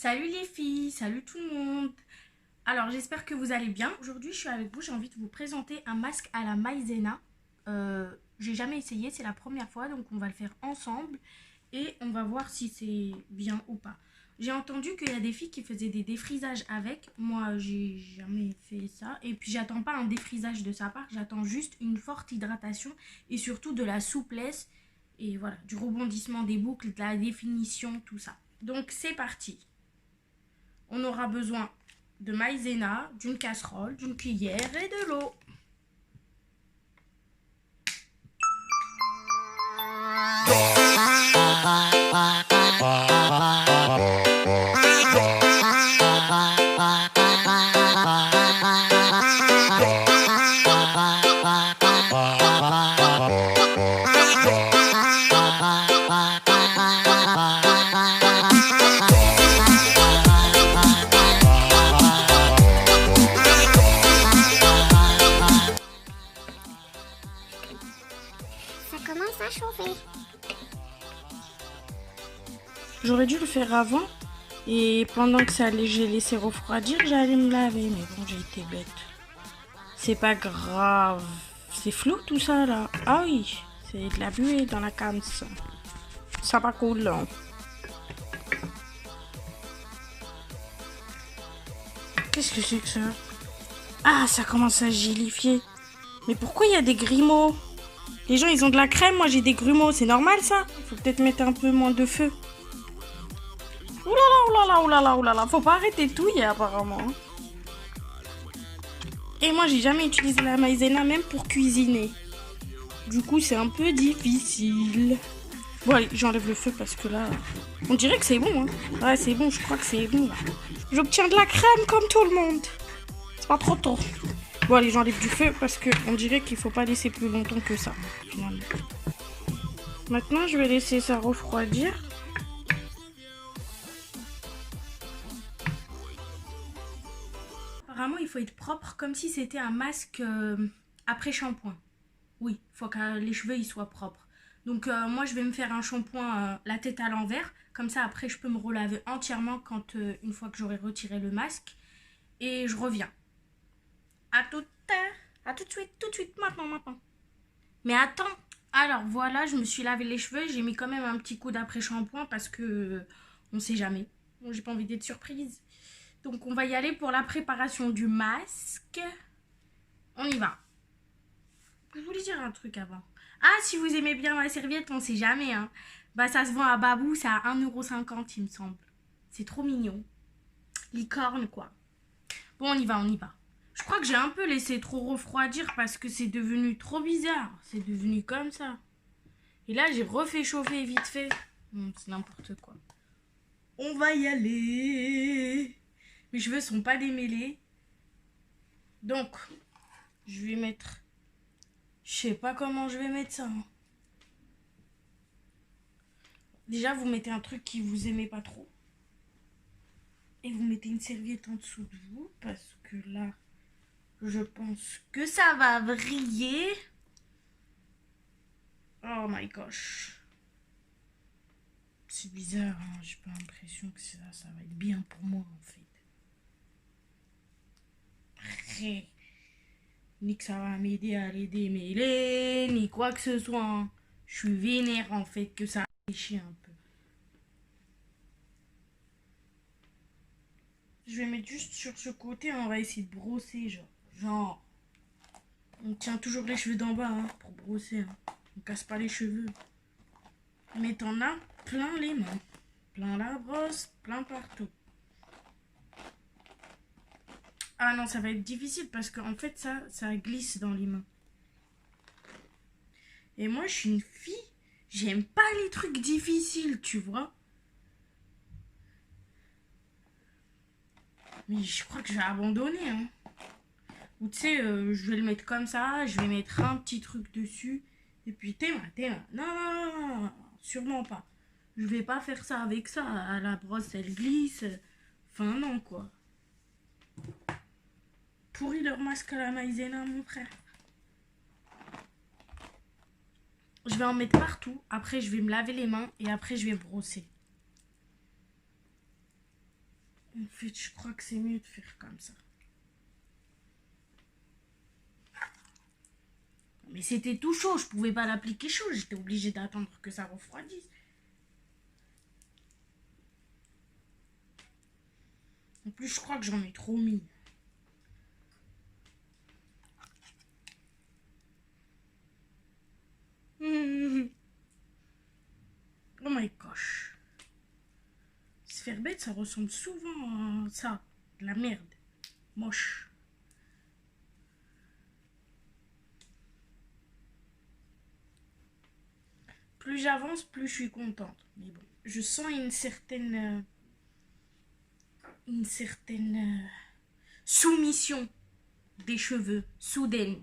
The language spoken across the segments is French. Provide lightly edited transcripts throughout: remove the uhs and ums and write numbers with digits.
Salut les filles, salut tout le monde. Alors j'espère que vous allez bien. Aujourd'hui je suis avec vous, j'ai envie de vous présenter un masque à la maïzena. J'ai jamais essayé, c'est la première fois, donc on va le faire ensemble et on va voir si c'est bien ou pas. J'ai entendu qu'il y a des filles qui faisaient des défrisages avec. Moi j'ai jamais fait ça. Et puis j'attends pas un défrisage de sa part, j'attends juste une forte hydratation et surtout de la souplesse. Et voilà, du rebondissement des boucles, de la définition, tout ça. Donc c'est parti. On aura besoin de maïzena, d'une casserole, d'une cuillère et de l'eau. Ça commence à chauffer. J'aurais dû le faire avant. Et pendant que j'ai laissé refroidir, j'allais me laver. Mais bon, j'ai été bête. C'est pas grave. C'est flou tout ça là. Ah oui, c'est de la buée dans la canne. Ça va cool là. Qu'est-ce que c'est que ça? Ah, ça commence à gilifier. Mais pourquoi il y a des grumeaux? Les gens, ils ont de la crème, moi j'ai des grumeaux. C'est normal ça? Il faut peut-être mettre un peu moins de feu. Oulala, oulala, oulala, oulala. Faut pas arrêter de touiller apparemment. Et moi, j'ai jamais utilisé la maïzena même pour cuisiner. Du coup, c'est un peu difficile. Bon, allez, j'enlève le feu parce que là, on dirait que c'est bon. Hein. Ouais, c'est bon, je crois que c'est bon là. J'obtiens de la crème comme tout le monde. C'est pas trop tôt. Bon, allez, j'enlève du feu parce que on dirait qu'il faut pas laisser plus longtemps que ça, finalement. Maintenant, je vais laisser ça refroidir. Apparemment, il faut être propre comme si c'était un masque après shampoing. Oui, il faut que les cheveux ils soient propres. Donc moi, je vais me faire un shampoing la tête à l'envers. Comme ça, après, je peux me relaver entièrement quand une fois que j'aurai retiré le masque. Et je reviens. À tout de suite, maintenant. Mais attends. Alors voilà, je me suis lavé les cheveux. J'ai mis quand même un petit coup d'après shampoing parce que on sait jamais. Bon, j'ai pas envie d'être surprise. Donc on va y aller pour la préparation du masque. On y va. Je voulais dire un truc avant. Ah, si vous aimez bien ma serviette, on sait jamais. Hein. Bah ça se vend à Babou, c'est à 1,50 € il me semble. C'est trop mignon. Licorne quoi. Bon, on y va. Je crois que j'ai un peu laissé trop refroidir parce que c'est devenu trop bizarre. C'est devenu comme ça. Et là, j'ai refait chauffer vite fait. C'est n'importe quoi. On va y aller. Mes cheveux sont pas démêlés. Donc, je vais mettre... Je sais pas comment je vais mettre ça. Hein. Déjà, vous mettez un truc qui vous aimez pas trop. Et vous mettez une serviette en dessous de vous. Parce que là, je pense que ça va vriller. Oh my gosh. C'est bizarre, hein. J'ai pas l'impression que ça va être bien pour moi en fait. Ni que ça va m'aider à les démêler, ni quoi que ce soit. Hein. Je suis vénère en fait que ça réfléchit un peu. Je vais mettre juste sur ce côté, on va essayer de brosser genre. On tient toujours les cheveux d'en bas hein, pour brosser. Hein. On casse pas les cheveux. Mais t'en as plein les mains. Plein la brosse, plein partout. Ah non, ça va être difficile parce qu'en fait, ça glisse dans les mains. Et moi, je suis une fille, j'aime pas les trucs difficiles, tu vois. Mais je crois que je vais abandonner. Hein. Ou tu sais, je vais le mettre comme ça, je vais mettre un petit truc dessus. Et puis, t'es là. Non, sûrement pas. Je vais pas faire ça avec ça. À la brosse, elle glisse. Enfin, non, quoi. Pourri leur masque à la maïzena, mon frère. Je vais en mettre partout. Après, je vais me laver les mains et après, je vais brosser. En fait, je crois que c'est mieux de faire comme ça. Mais c'était tout chaud, je pouvais pas l'appliquer chaud, j'étais obligée d'attendre que ça refroidisse. En plus, je crois que j'en ai trop mis. Oh my gosh. Se faire bête, ça ressemble souvent à ça. De la merde. Moche. Plus j'avance, plus je suis contente. Mais bon, je sens une certaine soumission des cheveux, soudaine.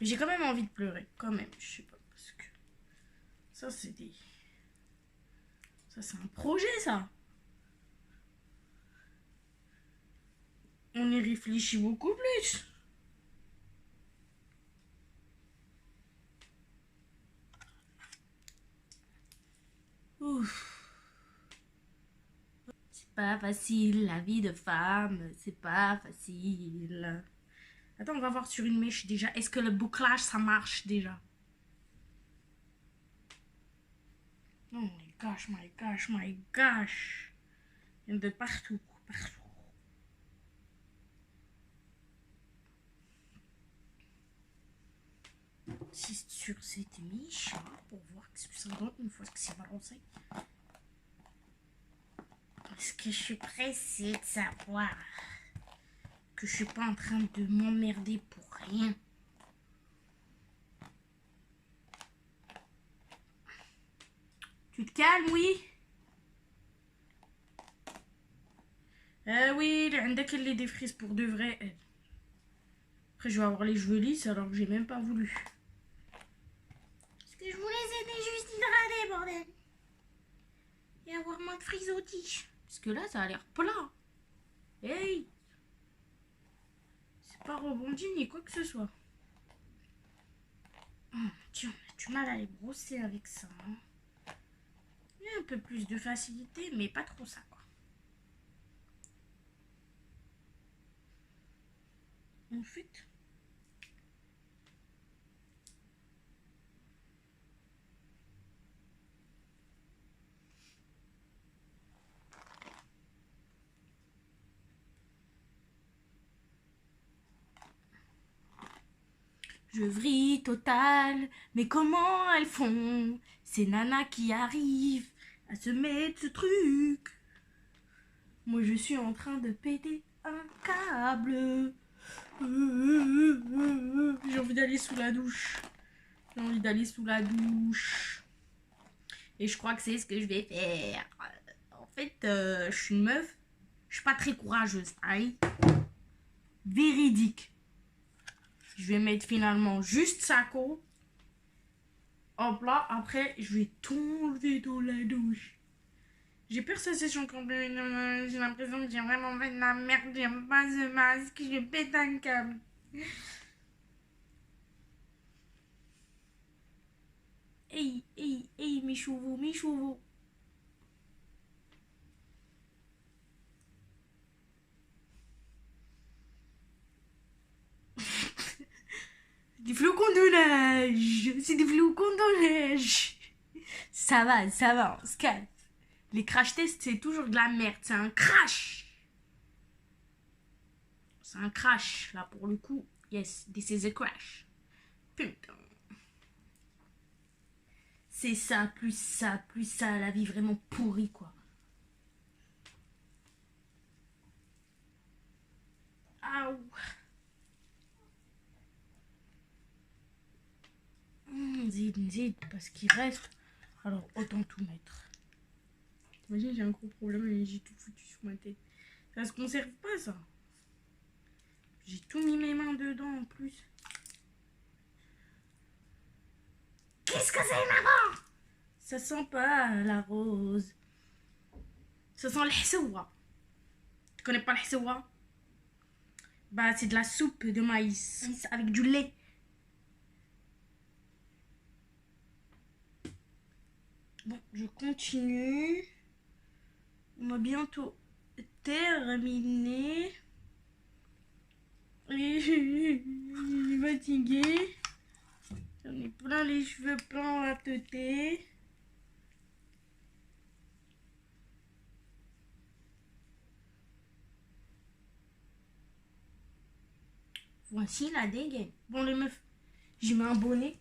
Mais j'ai quand même envie de pleurer, quand même, je sais pas, parce que ça c'est des... Ça c'est un projet, ça. On y réfléchit beaucoup plus. Ouf. C'est pas facile, la vie de femme, c'est pas facile. Attends, on va voir sur une mèche déjà. Est-ce que le bouclage, ça marche déjà? Oh my gosh, my gosh, my gosh. Il y en a de partout, partout. C'est sur cette mèche pour voir ce que ça donne une fois que c'est balancé. Parce que je suis pressée de savoir que je suis pas en train de m'emmerder pour rien. Tu te calmes, oui? Oui, عندك اللي défrise pour de vrai. Après, je vais avoir les cheveux lisses alors que j'ai même pas voulu. Parce que je voulais aider juste hydrater, bordel. Et avoir moins de frisottis. Parce que là, ça a l'air plat. Hey! C'est pas rebondi ni quoi que ce soit. Oh, tiens, on a du mal à les brosser avec ça. Hein. Il y a un peu plus de facilité, mais pas trop ça, quoi. En fait... Je vrille total, mais comment elles font ces nanas qui arrivent à se mettre ce truc? Moi je suis en train de péter un câble. J'ai envie d'aller sous la douche. J'ai envie d'aller sous la douche. Et je crois que c'est ce que je vais faire. En fait, je suis une meuf. Je suis pas très courageuse. Aïe. Véridique. Je vais mettre finalement juste Sako. Hop là, après, je vais tout enlever dans la douche. J'ai peur que ça sèche encore. J'ai l'impression que j'ai vraiment fait de la merde. J'aime pas ce masque. Je pète un câble. Hey, hey, hey, mes chevaux, mes chevaux. Des flocons de neige. C'est des flocons de neige. Ça va, on se calme. Les crash tests, c'est toujours de la merde. C'est un crash. C'est un crash, là, pour le coup. Yes, this is a crash. Putain. C'est ça, la vie vraiment pourrie, quoi. Aouh. Zid, parce qu'il reste. Alors, autant tout mettre. Imagine, j'ai un gros problème et j'ai tout foutu sur ma tête. Ça se conserve pas, ça. J'ai tout mis mes mains dedans, en plus. Qu'est-ce que c'est, maman? Ça sent pas la rose. Ça sent le hsewa. Tu connais pas le hsewa? Bah, c'est de la soupe de maïs avec du lait. Bon, je continue. On va bientôt terminé. Et je suis fatiguée. J'en ai plein les cheveux pleins à teuter. Voici la dégaine. Bon les meufs, j'ai mis un bonnet.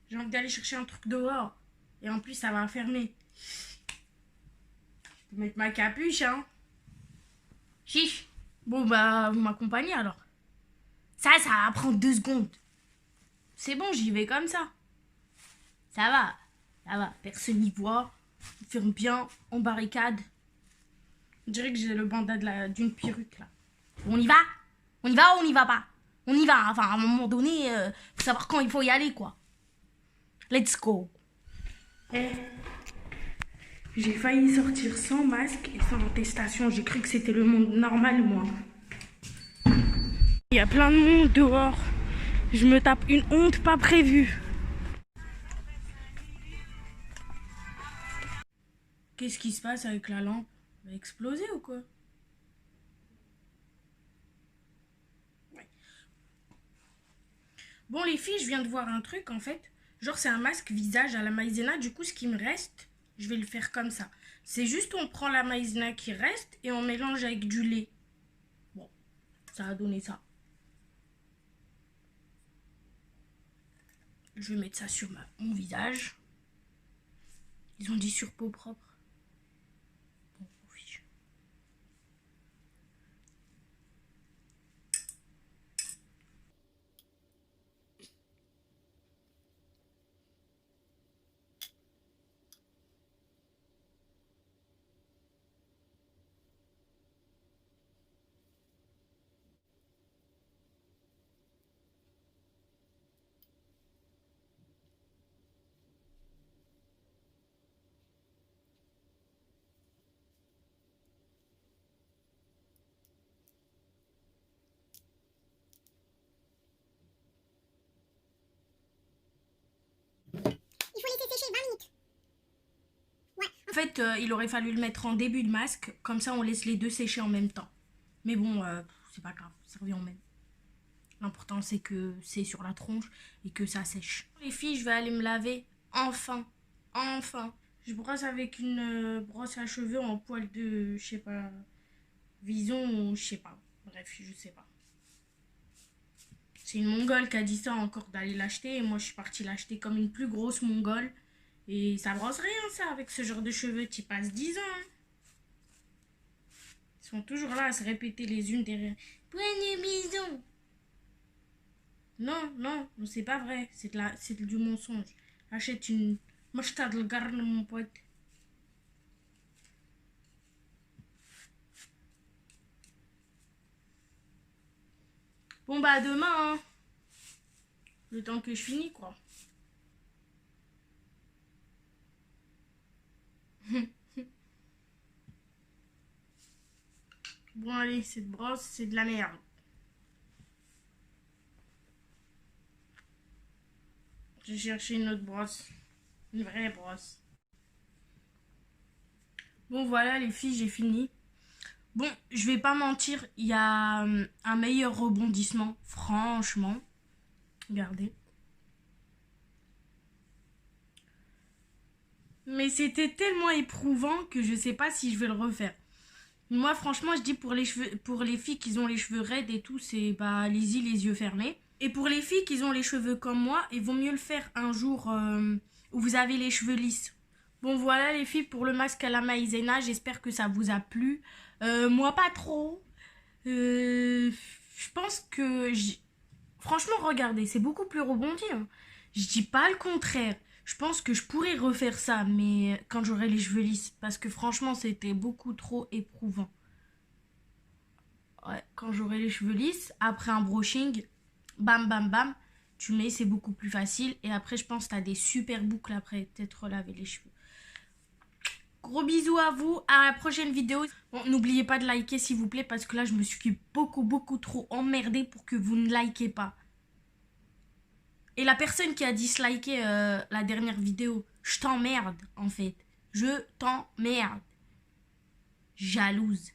J'ai envie d'aller chercher un truc dehors. Et en plus ça va fermer. Je vais mettre ma capuche hein. Chiche. Bon bah vous m'accompagnez alors. Ça va prendre 2 secondes. C'est bon, j'y vais comme ça. Ça va. Personne n'y voit. On ferme bien, on barricade. On dirait que j'ai le bandana d'une perruque là. On y va? On y va ou on y va pas? On y va, enfin à un moment donné, faut savoir quand il faut y aller quoi. Let's go. J'ai failli sortir sans masque et sans attestation. J'ai cru que c'était le monde normal moi. Il y a plein de monde dehors. Je me tape une honte pas prévue. Qu'est-ce qui se passe avec la lampe? Elle va exploser ou quoi? Ouais. Bon les filles, je viens de voir un truc en fait. Genre c'est un masque visage à la maïzena. Du coup ce qui me reste, je vais le faire comme ça. C'est juste on prend la maïzena qui reste et on mélange avec du lait. Bon, ça a donné ça. Je vais mettre ça sur mon visage. Ils ont dit sur peau propre. Bon, oui. Il faut laisser sécher 20 minutes. Ouais. En fait, il aurait fallu le mettre en début de masque. Comme ça, on laisse les deux sécher en même temps. Mais bon, c'est pas grave, ça revient au même. L'important, c'est que c'est sur la tronche et que ça sèche. Les filles, je vais aller me laver. Enfin. Je brosse avec une brosse à cheveux en poil de, je sais pas, vison ou je sais pas. Bref, je sais pas. C'est une mongole qui a dit ça encore d'aller l'acheter. Et moi, je suis partie l'acheter comme une plus grosse mongole. Et ça brosse rien, ça, avec ce genre de cheveux. Tu passes 10 ans. Hein. Ils sont toujours là à se répéter les unes derrière. Prenez bison. Non, c'est pas vrai. C'est du mensonge. Achète une mouchetade de garde, mon pote. Bon, bah, demain, hein. Le temps que je finis, quoi. Bon, allez, cette brosse, c'est de la merde. J'ai cherché une autre brosse. Une vraie brosse. Bon, voilà, les filles, j'ai fini. Bon, je vais pas mentir, il y a un meilleur rebondissement, franchement. Regardez. Mais c'était tellement éprouvant que je sais pas si je vais le refaire. Moi, franchement, je dis pour les cheveux, pour les filles qui ont les cheveux raides et tout, c'est bah allez-y les yeux fermés. Et pour les filles qui ont les cheveux comme moi, il vaut mieux le faire un jour où vous avez les cheveux lisses. Bon voilà les filles pour le masque à la maïzena, j'espère que ça vous a plu. Moi pas trop. Je pense que... Franchement regardez, c'est beaucoup plus rebondi. Hein. Je dis pas le contraire. Je pense que je pourrais refaire ça, mais quand j'aurai les cheveux lisses. Parce que franchement c'était beaucoup trop éprouvant. Ouais, quand j'aurai les cheveux lisses, après un brushing, bam bam bam, tu mets, c'est beaucoup plus facile. Et après je pense que t'as des super boucles après, peut-être relaver les cheveux. Gros bisous à vous, à la prochaine vidéo. Bon, n'oubliez pas de liker s'il vous plaît parce que là je me suis beaucoup trop emmerdée pour que vous ne likez pas. Et la personne qui a disliké la dernière vidéo, je t'emmerde en fait. Je t'emmerde. jalouse.